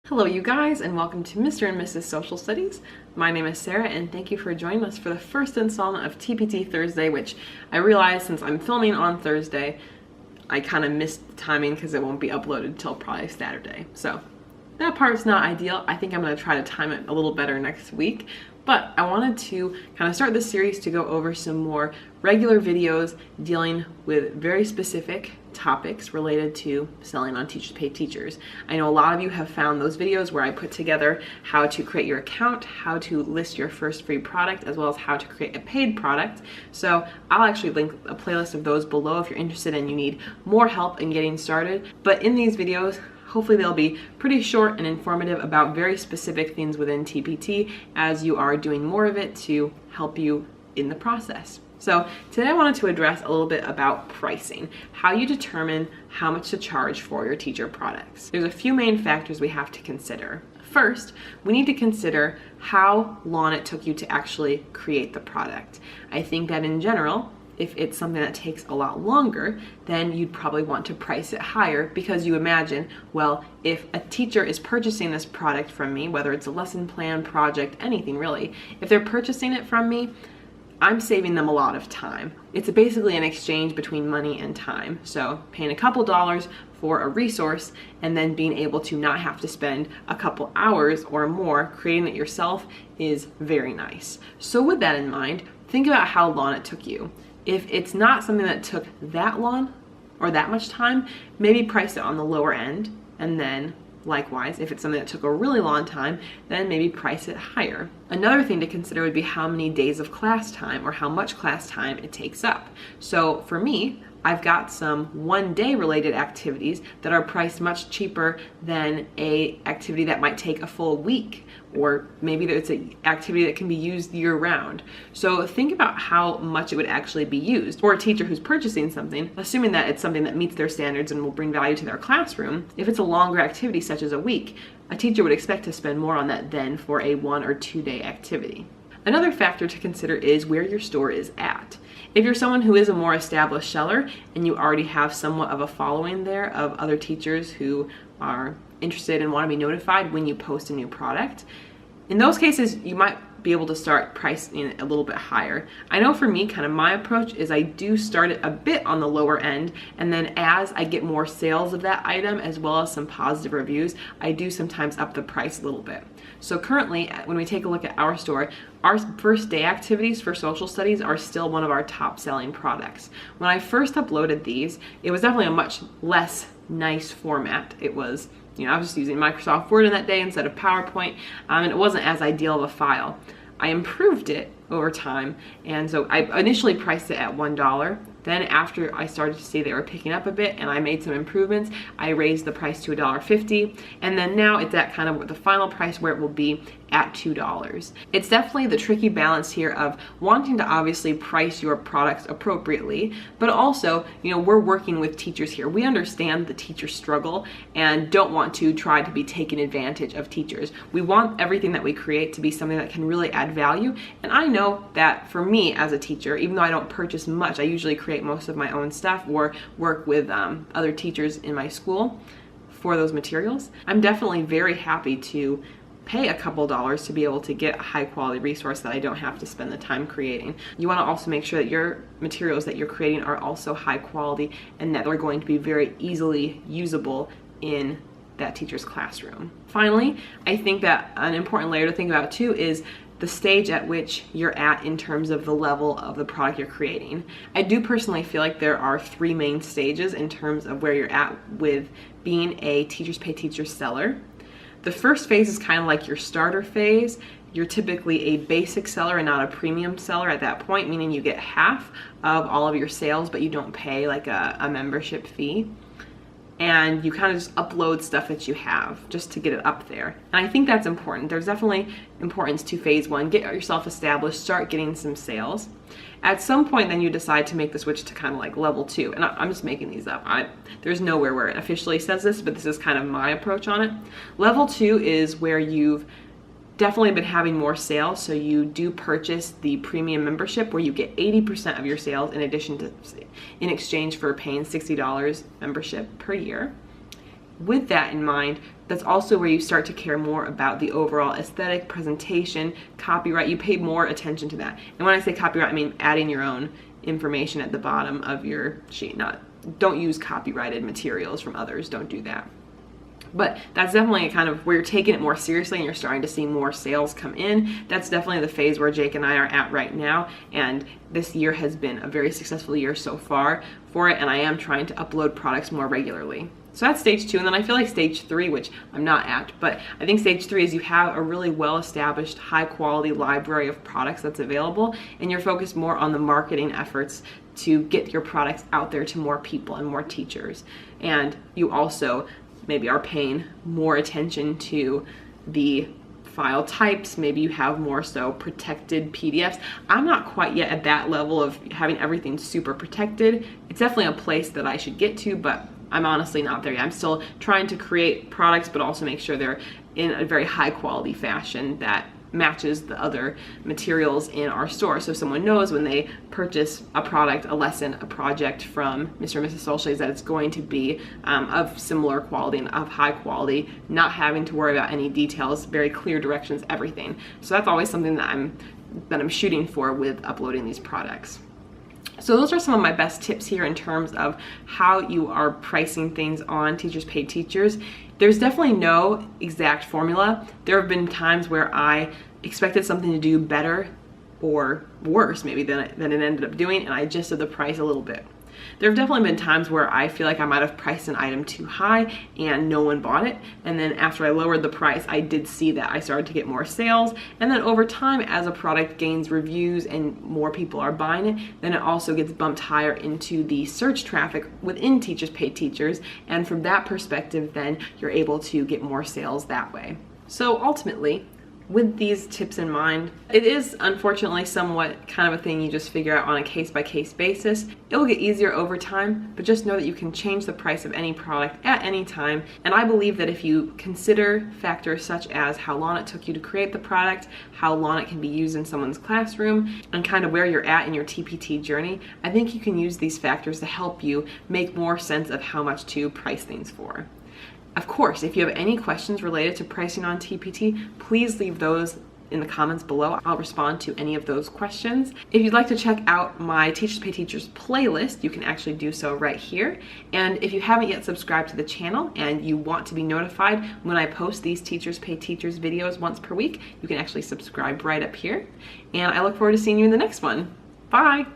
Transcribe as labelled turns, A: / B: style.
A: Hello you guys, and welcome to Mr. and Mrs. Social Studies. My name is Sarah, and thank you for joining us for the first installment of TPT Thursday, which I realize since I'm filming on Thursday, I kind of missed the timing because it won't be uploaded till probably Saturday. So that part's not ideal. I think I'm going to try to time it a little better next week. But I wanted to kind of start this series to go over some more regular videos dealing with very specific topics related to selling on Teachers Pay Teachers. I know a lot of you have found those videos where I put together how to create your account, how to list your first free product, as well as how to create a paid product. So I'll actually link a playlist of those below if you're interested and you need more help in getting started. But in these videos, hopefully they'll be pretty short and informative about very specific things within TPT as you are doing more of it to help you in the process. So today I wanted to address a little bit about pricing, how you determine how much to charge for your teacher products. There's a few main factors we have to consider. First, we need to consider how long it took you to actually create the product. I think that in general, if it's something that takes a lot longer, then you'd probably want to price it higher because you imagine, well, if a teacher is purchasing this product from me, whether it's a lesson plan, project, anything really, if they're purchasing it from me, I'm saving them a lot of time. It's basically an exchange between money and time. So paying a couple dollars for a resource and then being able to not have to spend a couple hours or more creating it yourself is very nice. So with that in mind, think about how long it took you. If it's not something that took that long or that much time, maybe price it on the lower end, and then likewise, if it's something that took a really long time, then maybe price it higher. Another thing to consider would be how many days of class time or how much class time it takes up. So for me, I've got some one-day related activities that are priced much cheaper than a activity that might take a full week, or maybe it's an activity that can be used year-round. So think about how much it would actually be used. For a teacher who's purchasing something, assuming that it's something that meets their standards and will bring value to their classroom, if it's a longer activity such as a week, a teacher would expect to spend more on that than for a 1 or 2 day activity. Another factor to consider is where your store is at. If you're someone who is a more established seller and you already have somewhat of a following there of other teachers who are interested and want to be notified when you post a new product, in those cases you might be able to start pricing it a little bit higher. I know for me, kind of my approach is I do start it a bit on the lower end, and then as I get more sales of that item as well as some positive reviews, I do sometimes up the price a little bit. So currently, when we take a look at our store, our first day activities for social studies are still one of our top selling products. When I first uploaded these, it was definitely a much less nice format. It was, I was just using Microsoft Word in that day instead of PowerPoint, and it wasn't as ideal of a file. I improved it over time, and so I initially priced it at $1. Then after I started to see they were picking up a bit and I made some improvements, I raised the price to $1.50, and then now it's at kind of the final price where it will be at $2. It's definitely the tricky balance here of wanting to obviously price your products appropriately, but also, we're working with teachers here. We understand the teacher struggle and don't want to try to be taking advantage of teachers. We want everything that we create to be something that can really add value, and I know that for me as a teacher, even though I don't purchase much, I usually create most of my own stuff or work with other teachers in my school for those materials. I'm definitely very happy to pay a couple dollars to be able to get a high quality resource that I don't have to spend the time creating. You want to also make sure that your materials that you're creating are also high quality and that they're going to be very easily usable in that teacher's classroom. Finally, I think that an important layer to think about too is the stage at which you're at in terms of the level of the product you're creating. I do personally feel like there are 3 main stages in terms of where you're at with being a Teachers Pay Teachers seller. The first phase is kind of like your starter phase. You're typically a basic seller and not a premium seller at that point, meaning you get half of all of your sales, but you don't pay like a membership fee. And you kind of just upload stuff that you have just to get it up there. And I think that's important. There's definitely importance to phase 1. Get yourself established, start getting some sales. At some point then you decide to make the switch to kind of like level 2. And I'm just making these up. There's nowhere where it officially says this, but this is kind of my approach on it. Level 2 is where you've definitely been having more sales, so you do purchase the premium membership where you get 80% of your sales in exchange for paying $60 membership per year. with that in mind, that's also where you start to care more about the overall aesthetic, presentation, copyright. You pay more attention to that. And when I say copyright, I mean adding your own information at the bottom of your sheet. Don't use copyrighted materials from others. Don't do that. But that's definitely kind of where you're taking it more seriously and you're starting to see more sales come in. That's definitely the phase where Jake and I are at right now. And this year has been a very successful year so far for it. And I am trying to upload products more regularly. So that's stage 2. And then I feel like stage 3, which I'm not at, but I think stage 3 is you have a really well-established, high-quality library of products that's available, and you're focused more on the marketing efforts to get your products out there to more people and more teachers. And you also maybe are paying more attention to the file types. Maybe you have more so protected PDFs. I'm not quite yet at that level of having everything super protected. It's definitely a place that I should get to, but I'm honestly not there yet. I'm still trying to create products, but also make sure they're in a very high quality fashion that matches the other materials in our store. So someone knows when they purchase a product, a lesson, a project from Mr. and Mrs. Social Studies that it's going to be of similar quality and of high quality, not having to worry about any details, very clear directions, everything. So that's always something that I'm shooting for with uploading these products. So those are some of my best tips here in terms of how you are pricing things on Teachers Pay Teachers. There's definitely no exact formula. There have been times where I expected something to do better or worse maybe than it ended up doing, and I adjusted the price a little bit. There have definitely been times where I feel like I might have priced an item too high and no one bought it. And then after I lowered the price, I did see that I started to get more sales. And then over time, as a product gains reviews and more people are buying it, then it also gets bumped higher into the search traffic within Teachers Pay Teachers. And from that perspective, then you're able to get more sales that way. So ultimately, with these tips in mind, it is unfortunately somewhat kind of a thing you just figure out on a case-by-case basis. It will get easier over time, but just know that you can change the price of any product at any time. And I believe that if you consider factors such as how long it took you to create the product, how long it can be used in someone's classroom, and kind of where you're at in your TPT journey, I think you can use these factors to help you make more sense of how much to price things for. Of course, if you have any questions related to pricing on TPT, please leave those in the comments below. I'll respond to any of those questions. If you'd like to check out my Teachers Pay Teachers playlist, you can actually do so right here. And if you haven't yet subscribed to the channel and you want to be notified when I post these Teachers Pay Teachers videos once per week, you can actually subscribe right up here. And I look forward to seeing you in the next one. Bye!